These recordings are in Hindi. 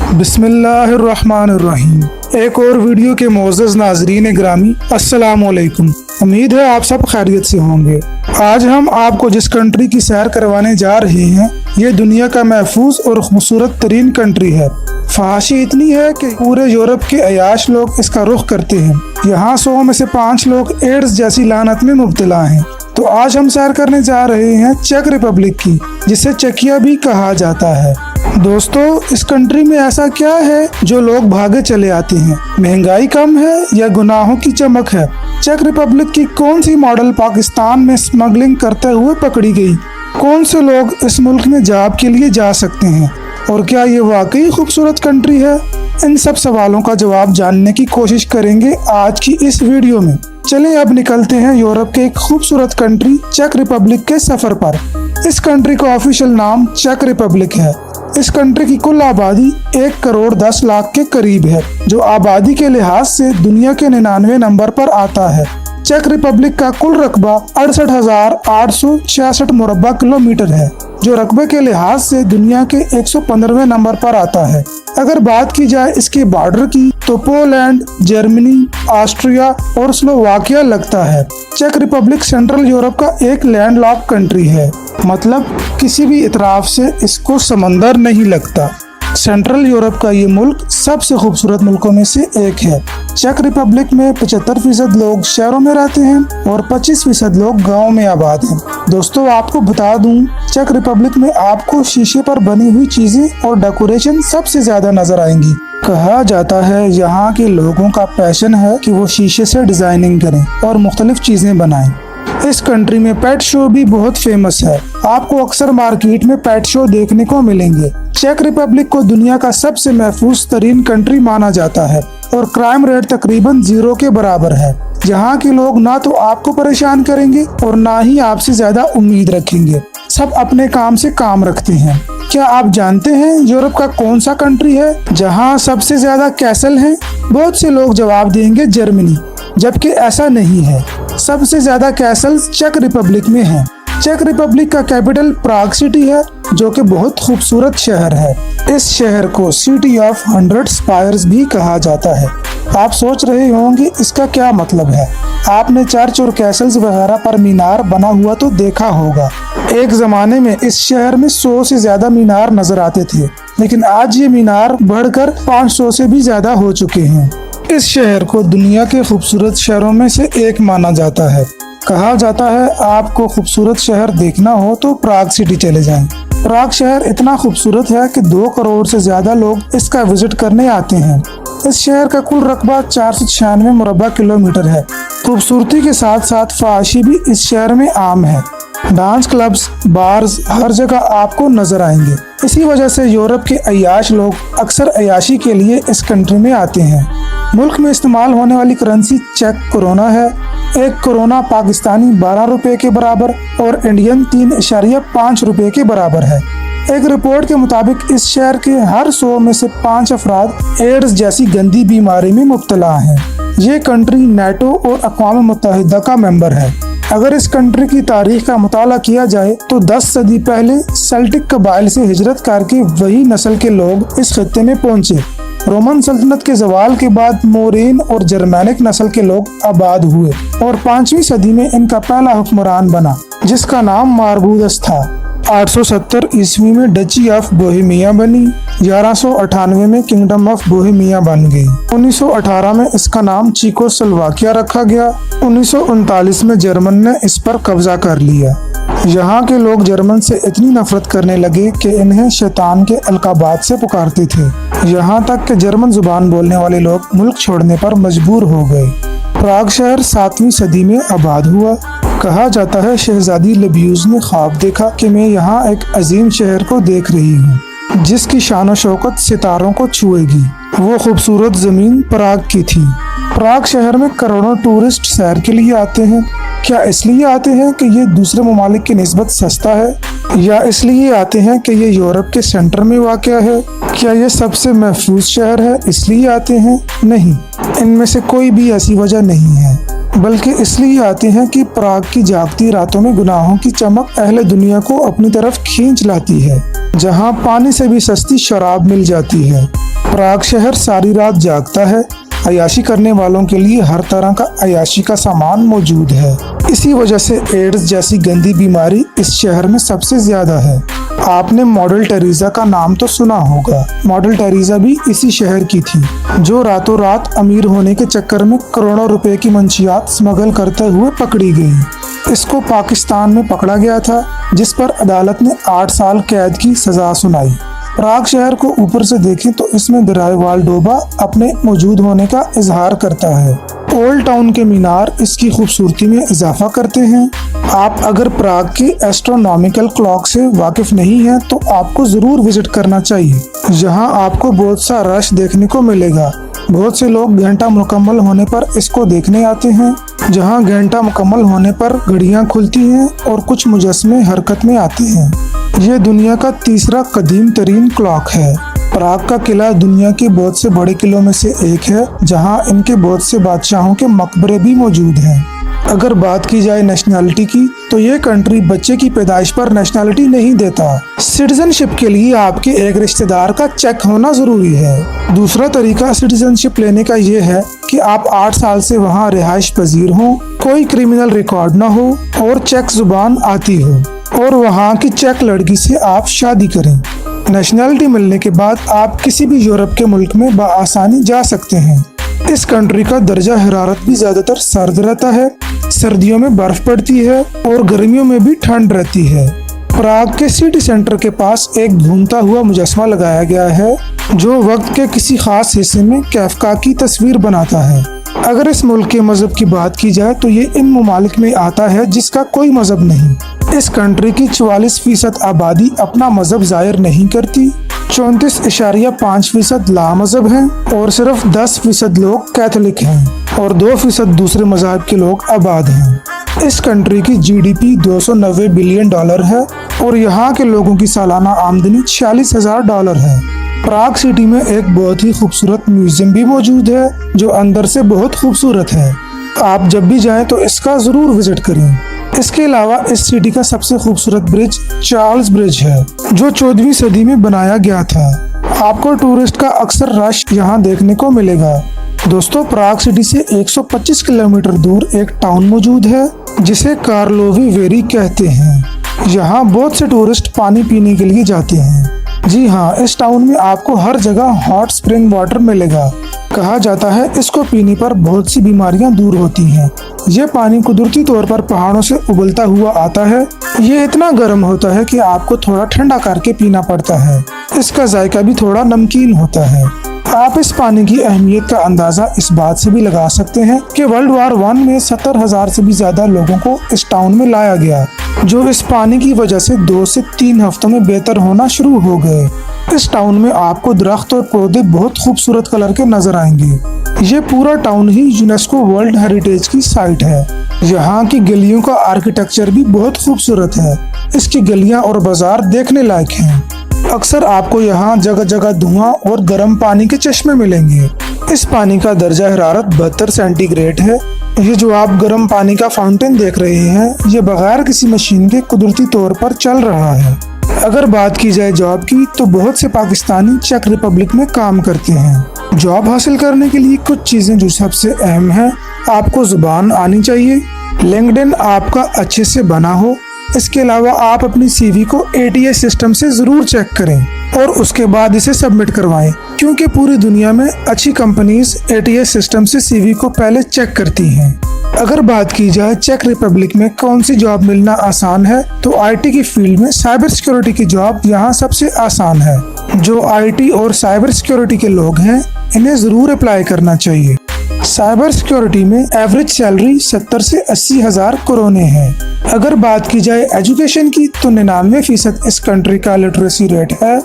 बिस्मिल्लाहिर्रहमानिर्रहीम। एक और वीडियो के मोअज़्ज़ज़ नाज़रीन ग्रामी, अस्सलामु अलैकुम। उम्मीद है आप सब खैरियत से होंगे। आज हम आपको जिस कंट्री की सैर करवाने जा रहे हैं, ये दुनिया का महफूज और खूबसूरत तरीन कंट्री है। फहाशी इतनी है कि पूरे यूरोप के अयाश लोग इसका रुख करते हैं। यहाँ 100 में से 5 लोग एड्स जैसी लानत में मुब्तला हैं। तो आज हम सैर करने जा रहे हैं चेक रिपब्लिक की, जिसे चेकिया भी कहा जाता है। दोस्तों, इस कंट्री में ऐसा क्या है जो लोग भागे चले आते हैं? महंगाई कम है या गुनाहों की चमक है? चेक रिपब्लिक की कौन सी मॉडल पाकिस्तान में स्मगलिंग करते हुए पकड़ी गई? कौन से लोग इस मुल्क में जॉब के लिए जा सकते हैं? और क्या ये वाकई खूबसूरत कंट्री है? इन सब सवालों का जवाब जानने की कोशिश करेंगे आज की इस वीडियो में। चलिए अब निकलते हैं यूरोप के एक खूबसूरत कंट्री चेक रिपब्लिक के सफर पर। इस कंट्री का ऑफिशियल नाम चेक रिपब्लिक है। इस कंट्री की कुल आबादी 1 करोड़ 10 लाख के करीब है, जो आबादी के लिहाज से दुनिया के 99 नंबर पर आता है। चेक रिपब्लिक का कुल रकबा 68,866 मुरब्बा किलोमीटर है, जो रकबे के लिहाज से दुनिया के 115वें नंबर पर आता है। अगर बात की जाए इसके बॉर्डर की, तो पोलैंड, जर्मनी, ऑस्ट्रिया और स्लोवाकिया लगता है। चेक रिपब्लिक सेंट्रल यूरोप का एक लैंडलॉक कंट्री है, मतलब किसी भी इतराफ से इसको समंदर नहीं लगता। सेंट्रल यूरोप का ये मुल्क सबसे खूबसूरत मुल्कों में से एक है। चेक रिपब्लिक में 75% लोग शहरों में रहते हैं और 25% लोग गाँव में आबाद हैं। दोस्तों, आपको बता दूं, चेक रिपब्लिक में आपको शीशे पर बनी हुई चीजें और डेकोरेशन सबसे ज्यादा नजर आएंगी। कहा जाता है यहाँ के लोगों का पैशन है कि वो शीशे से डिजाइनिंग करें और मुख्तलिफ चीजें बनाएं। इस कंट्री में पेट शो भी बहुत फेमस है। आपको अक्सर मार्केट में पेट शो देखने को मिलेंगे। चेक रिपब्लिक को दुनिया का सबसे महफूज तरीन कंट्री माना जाता है और क्राइम रेट तकरीबन 0 के बराबर है। यहाँ के लोग ना तो आपको परेशान करेंगे और ना ही आपसे ज्यादा उम्मीद रखेंगे। सब अपने काम से काम रखते हैं। क्या आप जानते हैं यूरोप का कौन सा कंट्री है जहाँ सबसे ज्यादा कैसल हैं? बहुत से लोग जवाब देंगे जर्मनी, जबकि ऐसा नहीं है। सबसे ज्यादा कैसल्स चेक रिपब्लिक में हैं। चेक रिपब्लिक का कैपिटल प्राग सिटी है, जो कि बहुत खूबसूरत शहर है। इस शहर को सिटी ऑफ 100 स्पायर्स भी कहा जाता है। आप सोच रहे होंगे इसका क्या मतलब है। आपने चर्च और कैसल्स वगैरह पर मीनार बना हुआ तो देखा होगा। एक जमाने में इस शहर में 100 से ज्यादा मीनार नजर आते थे, लेकिन आज ये मीनार बढ़कर 500 से भी ज्यादा हो चुके हैं। इस शहर को दुनिया के खूबसूरत शहरों में से एक माना जाता है। कहा जाता है आपको खूबसूरत शहर देखना हो तो प्राग सिटी चले जाएं। प्राग शहर इतना खूबसूरत है कि 2 करोड़ से ज्यादा लोग इसका विजिट करने आते हैं। इस शहर का कुल रकबा 496 मुरब्बा किलोमीटर है। खूबसूरती के साथ साथ फहाशी भी इस शहर में आम है। डांस क्लब्स, बार्स हर जगह आपको नजर आएंगे। इसी वजह से यूरोप के अयाश लोग अक्सर अयाशी के लिए इस कंट्री में आते हैं। मुल्क में इस्तेमाल होने वाली करेंसी चेक कोरोना है। 1 कोरोना पाकिस्तानी 12 रुपए के बराबर और इंडियन 3.5 रुपए के बराबर है। एक रिपोर्ट के मुताबिक इस शहर के हर 100 में से 5 अफराद एड्स जैसी गंदी बीमारी में मुब्तला हैं। ये कंट्री नेटो और अक़वाम मुत्तहिदा का मेंबर है। अगर इस कंट्री की तारीख का मुताला किया जाए तो 10 सदी पहले सेल्टिक कबाइल से हिजरत करके वही नस्ल के लोग इस खित्ते में पहुंचे। रोमन सल्तनत के जवाल के बाद मोरेन और जर्मैनिक नस्ल के लोग आबाद हुए और 5वीं सदी में इनका पहला हुक्मरान बना, जिसका नाम मारबूदस था। 870 ईस्वी में डची ऑफ बोहेमिया बनी। 1198 में किंगडम ऑफ बोहेमिया बन गई। 1918 में इसका नाम चेकोस्लोवाकिया रखा गया। 1939 में जर्मन ने इस पर कब्जा कर लिया। यहाँ के लोग जर्मन से इतनी नफरत करने लगे कि इन्हें शैतान के अलकाबात से पुकारते थे। यहाँ तक कि जर्मन जुबान बोलने वाले लोग मुल्क छोड़ने पर मजबूर हो गए। प्राग शहर 7वीं सदी में आबाद हुआ। कहा जाता है शहजादी लब्यूज ने ख्वाब देखा कि मैं यहाँ एक अजीम शहर को देख रही हूँ, जिसकी शान और शौकत सितारों को छुएगी। वो खूबसूरत जमीन प्राग की थी। प्राग शहर में करोड़ों टूरिस्ट सैर के लिए आते हैं। क्या इसलिए आते हैं कि ये दूसरे ममालिक की निस्बत सस्ता है, या इसलिए आते हैं कि ये यूरोप के सेंटर में वाक़या है? क्या ये सबसे महफूज शहर है इसलिए आते हैं? नहीं, इनमें से कोई भी ऐसी वजह नहीं है, बल्कि इसलिए आते हैं कि प्राग की जागती रातों में गुनाहों की चमक अहले दुनिया को अपनी तरफ खींच लाती है, जहां पानी से भी सस्ती शराब मिल जाती है। प्राग शहर सारी रात जागता है। अय्याशी करने वालों के लिए हर तरह का अय्याशी का सामान मौजूद है। इसी वजह से एड्स जैसी गंदी बीमारी इस शहर में सबसे ज्यादा है। आपने मॉडल टेरेसा का नाम तो सुना होगा। मॉडल टेरेसा भी इसी शहर की थी, जो रातों रात अमीर होने के चक्कर में करोड़ों रुपए की मंशियात स्मगल करते हुए पकड़ी गई। इसको पाकिस्तान में पकड़ा गया था, जिस पर अदालत ने 8 साल कैद की सजा सुनाई। प्राग शहर को ऊपर से देखें तो इसमें दरियावाल डोबा अपने मौजूद होने का इजहार करता है। ओल्ड टाउन के मीनार इसकी खूबसूरती में इजाफा करते हैं। आप अगर प्राग के एस्ट्रोनॉमिकल क्लॉक से वाकिफ नहीं हैं तो आपको जरूर विजिट करना चाहिए। यहाँ आपको बहुत सा रश देखने को मिलेगा। बहुत से लोग घंटा मुकम्मल होने पर इसको देखने आते हैं। जहाँ घंटा मुकम्मल होने पर घड़ियाँ खुलती हैं और कुछ मुजस्मे हरकत में आते हैं। ये दुनिया का तीसरा कदीम तरीन क्लॉक है। प्राग का किला दुनिया के बहुत से बड़े किलों में से एक है, जहाँ इनके बहुत से बादशाहों के मकबरे भी मौजूद हैं। अगर बात की जाए नेशनैलिटी की, तो ये कंट्री बच्चे की पैदाइश पर नेशनैलिटी नहीं देता। सिटीजनशिप के लिए आपके एक रिश्तेदार का चेक होना जरूरी है। दूसरा तरीका सिटीजनशिप लेने का ये है कि आप 8 साल से वहाँ रिहाइश पजीर हो, कोई क्रिमिनल रिकॉर्ड न हो और चेक जुबान आती हो, और वहाँ की चेक लड़की से आप शादी करें। नेशनैलिटी मिलने के बाद आप किसी भी यूरोप के मुल्क में बआसानी जा सकते हैं। इस कंट्री का दर्जा हरारत भी ज्यादातर सर्द रहता है। सर्दियों में बर्फ पड़ती है और गर्मियों में भी ठंड रहती है। प्राग के सिटी सेंटर के पास एक घूमता हुआ मुजस्मा लगाया गया है, जो वक्त के किसी खास हिस्से में कैफका की तस्वीर बनाता है। अगर इस मुल्क के मजहब की बात की जाए तो ये इन ममालिक में आता है जिसका कोई मजहब नहीं। इस कंट्री की 44% आबादी अपना मजहब जाहिर नहीं करती। 34.5% लामजहब हैं और सिर्फ 10% लोग कैथोलिक हैं और 2% दूसरे मजहब के लोग आबाद हैं। इस कंट्री की GDP $290 बिलियन है और यहाँ के लोगों की सालाना आमदनी $46,000 है। प्राग सिटी में एक बहुत ही खूबसूरत म्यूजियम भी मौजूद है, जो अंदर से बहुत खूबसूरत है। आप जब भी जाएं तो इसका जरूर विजिट करें। इसके अलावा इस सिटी का सबसे खूबसूरत ब्रिज चार्ल्स ब्रिज है, जो 14वीं सदी में बनाया गया था। आपको टूरिस्ट का अक्सर रश यहाँ देखने को मिलेगा। दोस्तों, प्राग सिटी से 125 किलोमीटर दूर एक टाउन मौजूद है, जिसे कार्लोवी वेरी कहते हैं। यहाँ बहुत से टूरिस्ट पानी पीने के लिए जाते हैं। जी हाँ, इस टाउन में आपको हर जगह हॉट स्प्रिंग वाटर मिलेगा। कहा जाता है इसको पीने पर बहुत सी बीमारियां दूर होती हैं। ये पानी कुदरती तौर पर पहाड़ों से उबलता हुआ आता है। ये इतना गर्म होता है कि आपको थोड़ा ठंडा करके पीना पड़ता है। इसका जायका भी थोड़ा नमकीन होता है। आप इस पानी की अहमियत का अंदाजा इस बात से भी लगा सकते हैं कि वर्ल्ड वार 1 में 70,000 से भी ज्यादा लोगों को इस टाउन में लाया गया, जो इस पानी की वजह से 2 से 3 हफ्तों में बेहतर होना शुरू हो गए। इस टाउन में आपको दरख्त और पौधे बहुत खूबसूरत कलर के नजर आएंगे। ये पूरा टाउन ही यूनेस्को वर्ल्ड हेरिटेज की साइट है। यहाँ की गलियों का आर्किटेक्चर भी बहुत खूबसूरत है। इसकी गलियाँ और बाजार देखने लायक हैं। अक्सर आपको यहाँ जगह जगह धुआं और गर्म पानी के चश्मे मिलेंगे। इस पानी का दर्जा हरारत 72 सेंटीग्रेड है। ये जो आप गर्म पानी का फाउंटेन देख रहे हैं, ये बगैर किसी मशीन के कुदरती तौर पर चल रहा है। अगर बात की जाए जॉब की, तो बहुत से पाकिस्तानी चेक रिपब्लिक में काम करते हैं। जॉब हासिल करने के लिए कुछ चीजें जो सबसे अहम है, आपको जुबान आनी चाहिए, लिंक्डइन आपका अच्छे से बना हो। इसके अलावा आप अपनी CV को ATS सिस्टम से जरूर चेक करें और उसके बाद इसे सबमिट करवाएं, क्योंकि पूरी दुनिया में अच्छी कंपनीज ATS सिस्टम से CV को पहले चेक करती हैं। अगर बात की जाए चेक रिपब्लिक में कौन सी जॉब मिलना आसान है, तो IT की फील्ड में साइबर सिक्योरिटी की जॉब यहाँ सबसे आसान है। जो IT और साइबर सिक्योरिटी के लोग हैं, इन्हें जरूर अप्लाई करना चाहिए। साइबर सिक्योरिटी में एवरेज सैलरी 70 से 80 हजार कोरोने है। अगर बात की जाए एजुकेशन की, तो 99% इस कंट्री का लिटरेसी रेट है।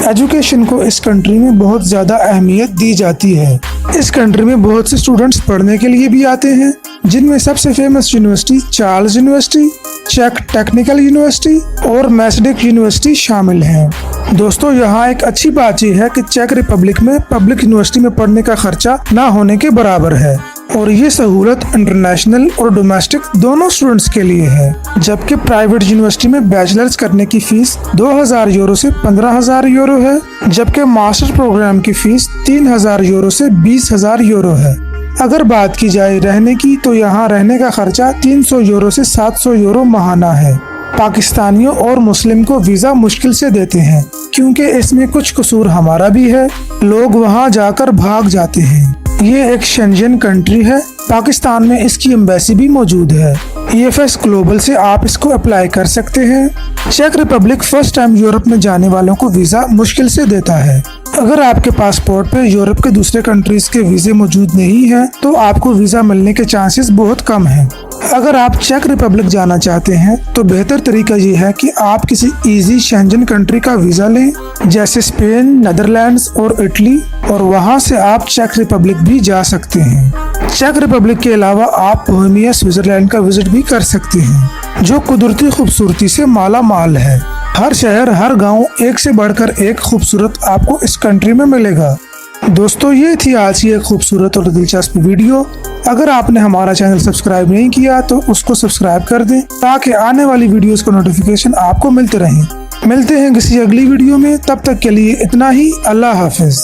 एजुकेशन को इस कंट्री में बहुत ज्यादा अहमियत दी जाती है। इस कंट्री में बहुत से स्टूडेंट्स पढ़ने के लिए भी आते हैं, जिनमें सबसे फेमस यूनिवर्सिटी चार्ल्स यूनिवर्सिटी, चेक टेक्निकल यूनिवर्सिटी और मैसडिक यूनिवर्सिटी शामिल हैं। दोस्तों, यहाँ एक अच्छी बात यह है कि चेक रिपब्लिक में पब्लिक यूनिवर्सिटी में पढ़ने का खर्चा ना होने के बराबर है। और ये सहूलत इंटरनेशनल और डोमेस्टिक दोनों स्टूडेंट्स के लिए है। जबकि प्राइवेट यूनिवर्सिटी में बैचलर्स करने की फीस 2000 यूरो से 15,000 यूरो है, जबकि मास्टर प्रोग्राम की फीस 3000 यूरो से 20,000 यूरो है। अगर बात की जाए रहने की, तो यहाँ रहने का खर्चा 300 यूरो से 700 यूरो माहाना है। पाकिस्तानियों और मुस्लिम को वीजा मुश्किल से देते हैं, क्योंकि इसमें कुछ कसूर हमारा भी है। लोग वहाँ जाकर भाग जाते हैं। ये एक शेंजन कंट्री है। पाकिस्तान में इसकी एम्बेसी भी मौजूद है। EFS ग्लोबल से आप इसको अप्लाई कर सकते हैं। चेक रिपब्लिक फर्स्ट टाइम यूरोप में जाने वालों को वीजा मुश्किल से देता है। अगर आपके पासपोर्ट पे यूरोप के दूसरे कंट्रीज के वीजे मौजूद नहीं है, तो आपको वीजा मिलने के चांसेस बहुत कम हैं। अगर आप चेक रिपब्लिक जाना चाहते हैं, तो बेहतर तरीका ये है कि आप किसी इजी शेंजन कंट्री का वीजा लें, जैसे स्पेन, नेदरलैंड्स और इटली, और वहां से आप चेक रिपब्लिक भी जा सकते हैं। चेक रिपब्लिक के अलावा आप बोहेमिया स्विट्जरलैंड का विजिट भी कर सकते हैं, जो कुदरती खूबसूरती से माला माल है। हर शहर, हर गांव एक से बढ़कर एक खूबसूरत आपको इस कंट्री में मिलेगा। दोस्तों, ये थी आज की एक खूबसूरत और दिलचस्प वीडियो। अगर आपने हमारा चैनल सब्सक्राइब नहीं किया तो उसको सब्सक्राइब कर दें, ताकि आने वाली वीडियोस का नोटिफिकेशन आपको मिलते रहें। मिलते हैं किसी अगली वीडियो में, तब तक के लिए इतना ही। अल्लाह हाफिज।